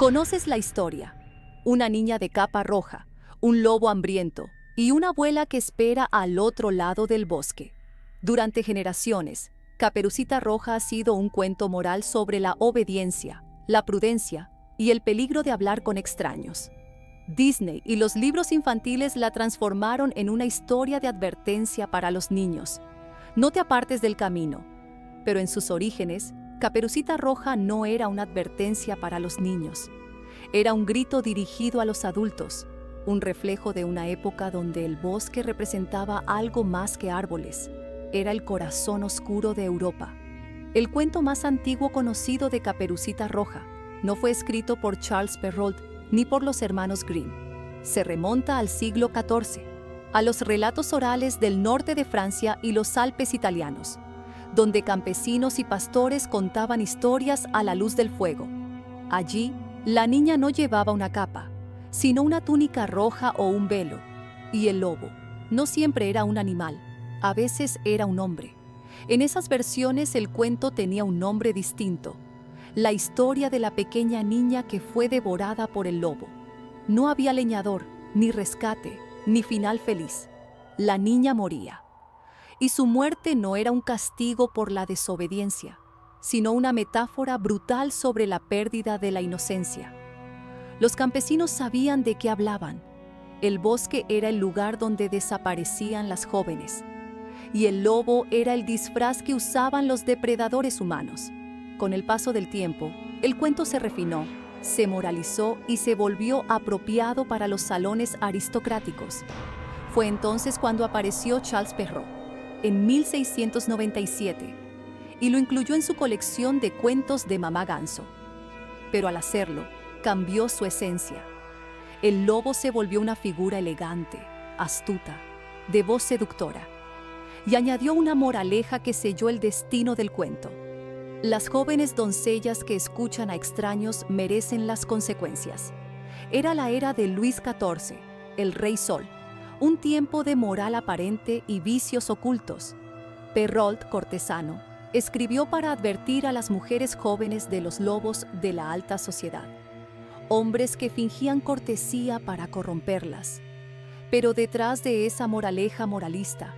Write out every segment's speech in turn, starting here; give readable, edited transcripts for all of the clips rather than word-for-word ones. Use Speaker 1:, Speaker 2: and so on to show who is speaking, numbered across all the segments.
Speaker 1: Conoces la historia. Una niña de capa roja, un lobo hambriento y una abuela que espera al otro lado del bosque. Durante generaciones, Caperucita Roja ha sido un cuento moral sobre la obediencia, la prudencia y el peligro de hablar con extraños. Disney y los libros infantiles la transformaron en una historia de advertencia para los niños. No te apartes del camino. Pero en sus orígenes, Caperucita Roja no era una advertencia para los niños. Era un grito dirigido a los adultos, un reflejo de una época donde el bosque representaba algo más que árboles. Era el corazón oscuro de Europa. El cuento más antiguo conocido de Caperucita Roja no fue escrito por Charles Perrault ni por los hermanos Grimm. Se remonta al siglo XIV, a los relatos orales del norte de Francia y los Alpes italianos, donde campesinos y pastores contaban historias a la luz del fuego. Allí, la niña no llevaba una capa, sino una túnica roja o un velo, y el lobo no siempre era un animal, a veces era un hombre. En esas versiones el cuento tenía un nombre distinto: la historia de la pequeña niña que fue devorada por el lobo. No había leñador, ni rescate, ni final feliz. La niña moría. Y su muerte no era un castigo por la desobediencia, sino una metáfora brutal sobre la pérdida de la inocencia. Los campesinos sabían de qué hablaban. El bosque era el lugar donde desaparecían las jóvenes, y el lobo era el disfraz que usaban los depredadores humanos. Con el paso del tiempo, el cuento se refinó, se moralizó y se volvió apropiado para los salones aristocráticos. Fue entonces cuando apareció Charles Perrault, en 1697, y lo incluyó en su colección de cuentos de Mamá Ganso. Pero al hacerlo, cambió su esencia. El lobo se volvió una figura elegante, astuta, de voz seductora, y añadió una moraleja que selló el destino del cuento. Las jóvenes doncellas que escuchan a extraños merecen las consecuencias. Era la era de Luis XIV, el Rey Sol, un tiempo de moral aparente y vicios ocultos. Perrault, cortesano, escribió para advertir a las mujeres jóvenes de los lobos de la alta sociedad, hombres que fingían cortesía para corromperlas. Pero detrás de esa moraleja moralista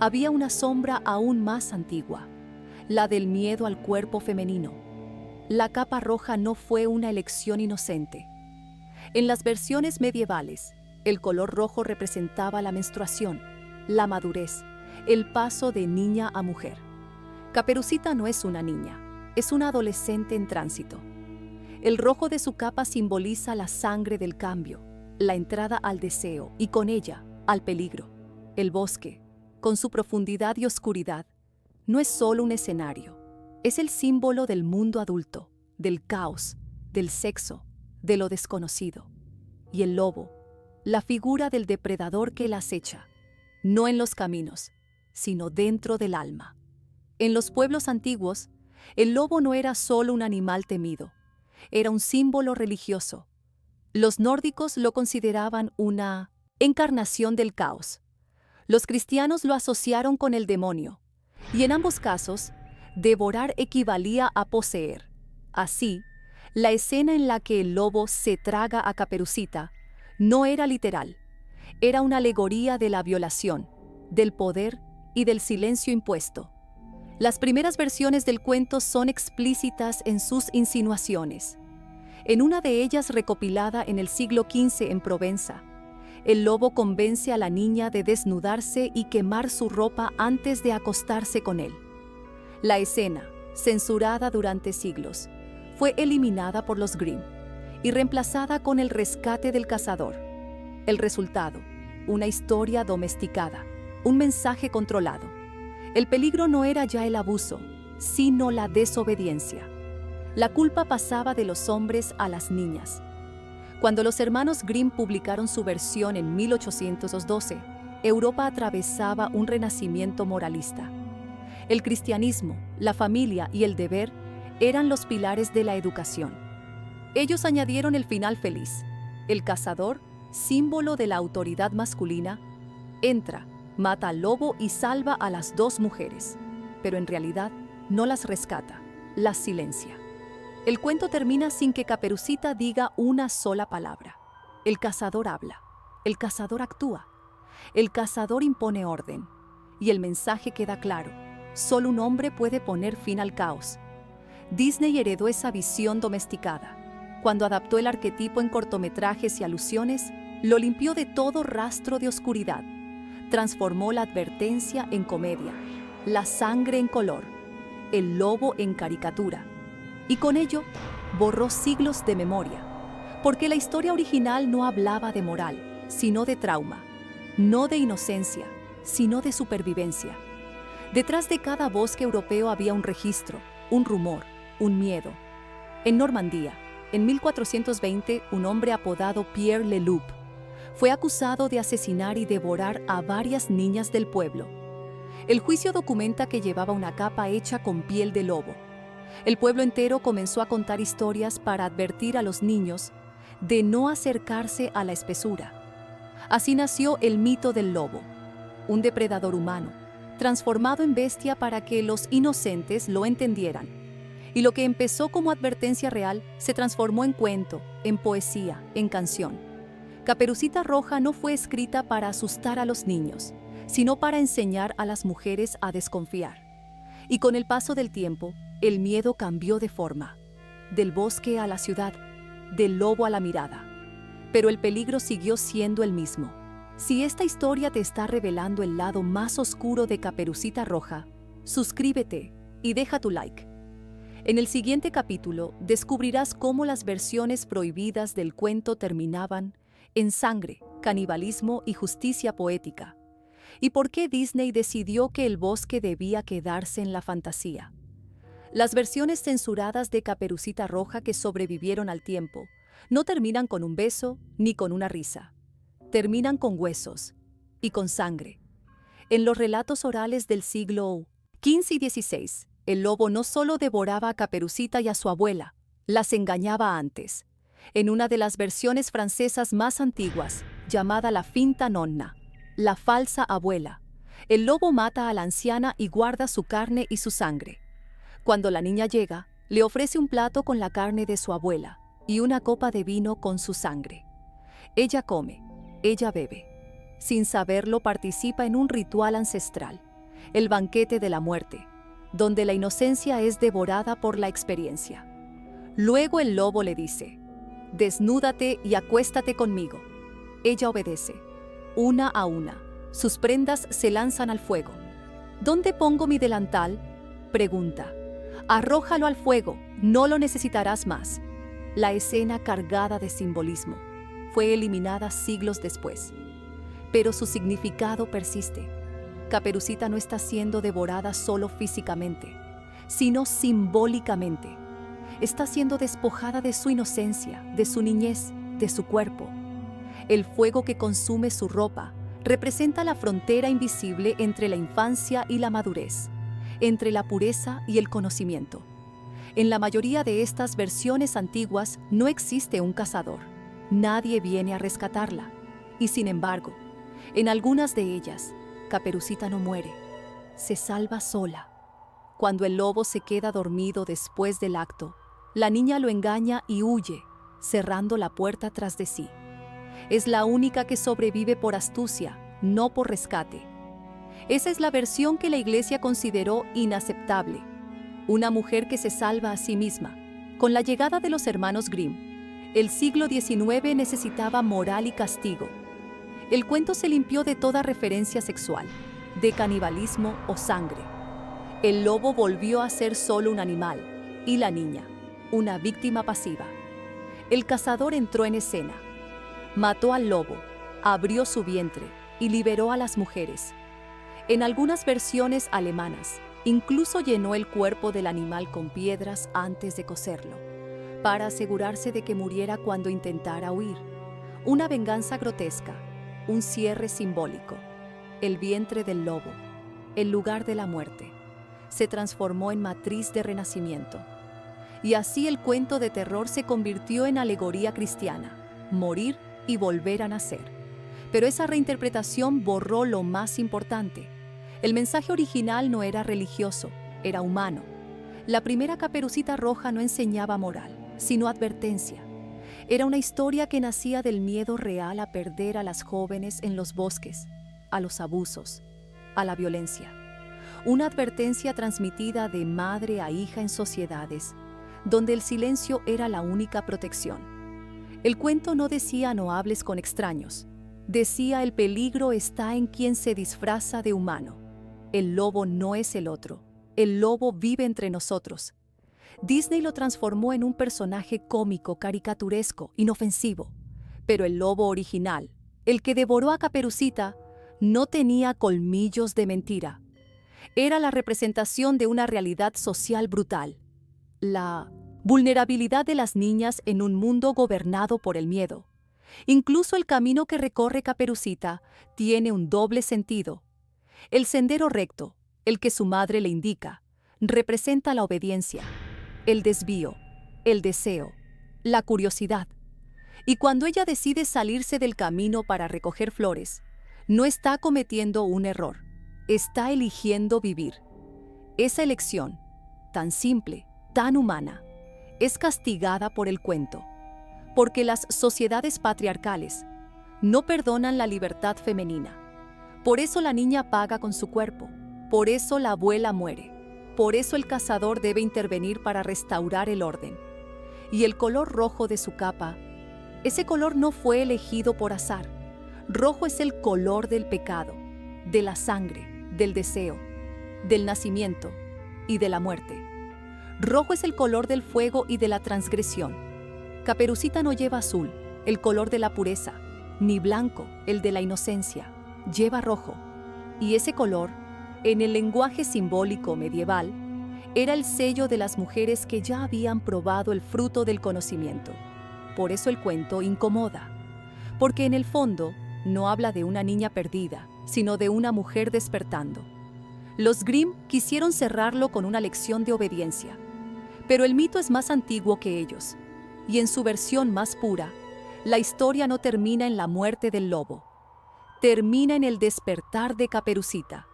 Speaker 1: había una sombra aún más antigua, la del miedo al cuerpo femenino. La capa roja no fue una elección inocente. En las versiones medievales, el color rojo representaba la menstruación, la madurez, el paso de niña a mujer. Caperucita no es una niña, es una adolescente en tránsito. El rojo de su capa simboliza la sangre del cambio, la entrada al deseo y con ella al peligro. El bosque, con su profundidad y oscuridad, no es solo un escenario, es el símbolo del mundo adulto, del caos, del sexo, de lo desconocido. Y el lobo, la figura del depredador que la acecha, no en los caminos, sino dentro del alma. En los pueblos antiguos, el lobo no era solo un animal temido, era un símbolo religioso. Los nórdicos lo consideraban una encarnación del caos. Los cristianos lo asociaron con el demonio, y en ambos casos, devorar equivalía a poseer. Así, la escena en la que el lobo se traga a Caperucita no era literal, era una alegoría de la violación, del poder y del silencio impuesto. Las primeras versiones del cuento son explícitas en sus insinuaciones. En una de ellas, recopilada en el siglo XV en Provenza, el lobo convence a la niña de desnudarse y quemar su ropa antes de acostarse con él. La escena, censurada durante siglos, fue eliminada por los Grimm y reemplazada con El rescate del cazador. El resultado, una historia domesticada, un mensaje controlado. El peligro no era ya el abuso, sino la desobediencia. La culpa pasaba de los hombres a las niñas. Cuando los hermanos Grimm publicaron su versión en 1812, Europa atravesaba un renacimiento moralista. El cristianismo, la familia y el deber eran los pilares de la educación. Ellos añadieron el final feliz. El cazador, símbolo de la autoridad masculina, entra, mata al lobo y salva a las dos mujeres, pero en realidad no las rescata, las silencia. El cuento termina sin que Caperucita diga una sola palabra. El cazador habla, el cazador actúa, el cazador impone orden. Y el mensaje queda claro: solo un hombre puede poner fin al caos. Disney heredó esa visión domesticada. Cuando adaptó el arquetipo en cortometrajes y alusiones, lo limpió de todo rastro de oscuridad. Transformó la advertencia en comedia, la sangre en color, el lobo en caricatura. Y con ello, borró siglos de memoria, porque la historia original no hablaba de moral, sino de trauma, no de inocencia, sino de supervivencia. Detrás de cada bosque europeo había un registro, un rumor, un miedo. En Normandía, en 1420, un hombre apodado Pierre Leloup fue acusado de asesinar y devorar a varias niñas del pueblo. El juicio documenta que llevaba una capa hecha con piel de lobo. El pueblo entero comenzó a contar historias para advertir a los niños de no acercarse a la espesura. Así nació el mito del lobo, un depredador humano, transformado en bestia para que los inocentes lo entendieran. Y lo que empezó como advertencia real se transformó en cuento, en poesía, en canción. Caperucita Roja no fue escrita para asustar a los niños, sino para enseñar a las mujeres a desconfiar. Y con el paso del tiempo, el miedo cambió de forma, del bosque a la ciudad, del lobo a la mirada. Pero el peligro siguió siendo el mismo. Si esta historia te está revelando el lado más oscuro de Caperucita Roja, suscríbete y deja tu like. En el siguiente capítulo descubrirás cómo las versiones prohibidas del cuento terminaban en sangre, canibalismo y justicia poética, y por qué Disney decidió que el bosque debía quedarse en la fantasía. Las versiones censuradas de Caperucita Roja que sobrevivieron al tiempo no terminan con un beso ni con una risa. Terminan con huesos y con sangre. En los relatos orales del siglo XV y XVI, el lobo no solo devoraba a Caperucita y a su abuela, las engañaba antes. En una de las versiones francesas más antiguas, llamada la finta nonna, la falsa abuela, el lobo mata a la anciana y guarda su carne y su sangre. Cuando la niña llega, le ofrece un plato con la carne de su abuela y una copa de vino con su sangre. Ella come, ella bebe. Sin saberlo, participa en un ritual ancestral, el banquete de la muerte, donde la inocencia es devorada por la experiencia. Luego el lobo le dice: «Desnúdate y acuéstate conmigo». Ella obedece. Una a una, sus prendas se lanzan al fuego. «¿Dónde pongo mi delantal?», pregunta. «Arrójalo al fuego, no lo necesitarás más». La escena, cargada de simbolismo, fue eliminada siglos después. Pero su significado persiste. Caperucita no está siendo devorada solo físicamente, sino simbólicamente. Está siendo despojada de su inocencia, de su niñez, de su cuerpo. El fuego que consume su ropa representa la frontera invisible entre la infancia y la madurez, entre la pureza y el conocimiento. En la mayoría de estas versiones antiguas no existe un cazador. Nadie viene a rescatarla. Y sin embargo, en algunas de ellas, Caperucita no muere, se salva sola. Cuando el lobo se queda dormido después del acto, la niña lo engaña y huye, cerrando la puerta tras de sí. Es la única que sobrevive por astucia, no por rescate. Esa es la versión que la Iglesia consideró inaceptable. Una mujer que se salva a sí misma. Con la llegada de los hermanos Grimm, el siglo XIX necesitaba moral y castigo. El cuento se limpió de toda referencia sexual, de canibalismo o sangre. El lobo volvió a ser solo un animal, y la niña, una víctima pasiva. El cazador entró en escena. Mató al lobo, abrió su vientre y liberó a las mujeres. En algunas versiones alemanas, incluso llenó el cuerpo del animal con piedras antes de cocerlo, para asegurarse de que muriera cuando intentara huir. Una venganza grotesca, un cierre simbólico. El vientre del lobo, el lugar de la muerte, se transformó en matriz de renacimiento. Y así el cuento de terror se convirtió en alegoría cristiana, morir y volver a nacer. Pero esa reinterpretación borró lo más importante. El mensaje original no era religioso, era humano. La primera Caperucita Roja no enseñaba moral, sino advertencia. Era una historia que nacía del miedo real a perder a las jóvenes en los bosques, a los abusos, a la violencia. Una advertencia transmitida de madre a hija en sociedades, donde el silencio era la única protección. El cuento no decía no hables con extraños, decía el peligro está en quien se disfraza de humano. El lobo no es el otro, el lobo vive entre nosotros. Disney lo transformó en un personaje cómico, caricaturesco, inofensivo. Pero el lobo original, el que devoró a Caperucita, no tenía colmillos de mentira. Era la representación de una realidad social brutal. La vulnerabilidad de las niñas en un mundo gobernado por el miedo. Incluso el camino que recorre Caperucita tiene un doble sentido. El sendero recto, el que su madre le indica, representa la obediencia, el desvío, el deseo, la curiosidad. Y cuando ella decide salirse del camino para recoger flores, no está cometiendo un error, está eligiendo vivir. Esa elección, tan simple, tan humana, es castigada por el cuento, porque las sociedades patriarcales no perdonan la libertad femenina. Por eso la niña paga con su cuerpo, por eso la abuela muere, por eso el cazador debe intervenir para restaurar el orden. Y el color rojo de su capa, ese color no fue elegido por azar. Rojo es el color del pecado, de la sangre, del deseo, del nacimiento y de la muerte. Rojo es el color del fuego y de la transgresión. Caperucita no lleva azul, el color de la pureza, ni blanco, el de la inocencia. Lleva rojo. Y ese color, en el lenguaje simbólico medieval, era el sello de las mujeres que ya habían probado el fruto del conocimiento. Por eso el cuento incomoda, porque en el fondo no habla de una niña perdida, sino de una mujer despertando. Los Grimm quisieron cerrarlo con una lección de obediencia, pero el mito es más antiguo que ellos, y en su versión más pura, la historia no termina en la muerte del lobo, termina en el despertar de Caperucita,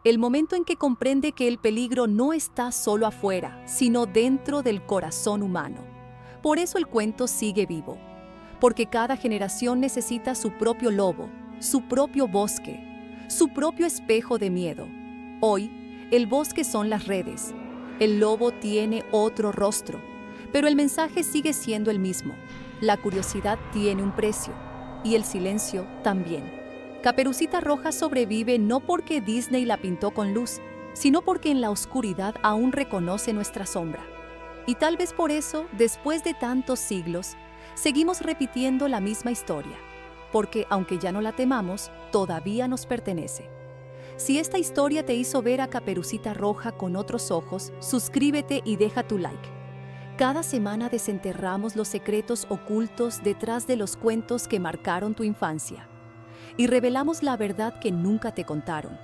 Speaker 1: el momento en que comprende que el peligro no está solo afuera, sino dentro del corazón humano. Por eso el cuento sigue vivo, porque cada generación necesita su propio lobo, su propio bosque, su propio espejo de miedo. Hoy, el bosque son las redes, el lobo tiene otro rostro, pero el mensaje sigue siendo el mismo. La curiosidad tiene un precio, y el silencio también. Caperucita Roja sobrevive no porque Disney la pintó con luz, sino porque en la oscuridad aún reconoce nuestra sombra. Y tal vez por eso, después de tantos siglos, seguimos repitiendo la misma historia, porque aunque ya no la temamos, todavía nos pertenece. Si esta historia te hizo ver a Caperucita Roja con otros ojos, suscríbete y deja tu like. Cada semana desenterramos los secretos ocultos detrás de los cuentos que marcaron tu infancia y revelamos la verdad que nunca te contaron.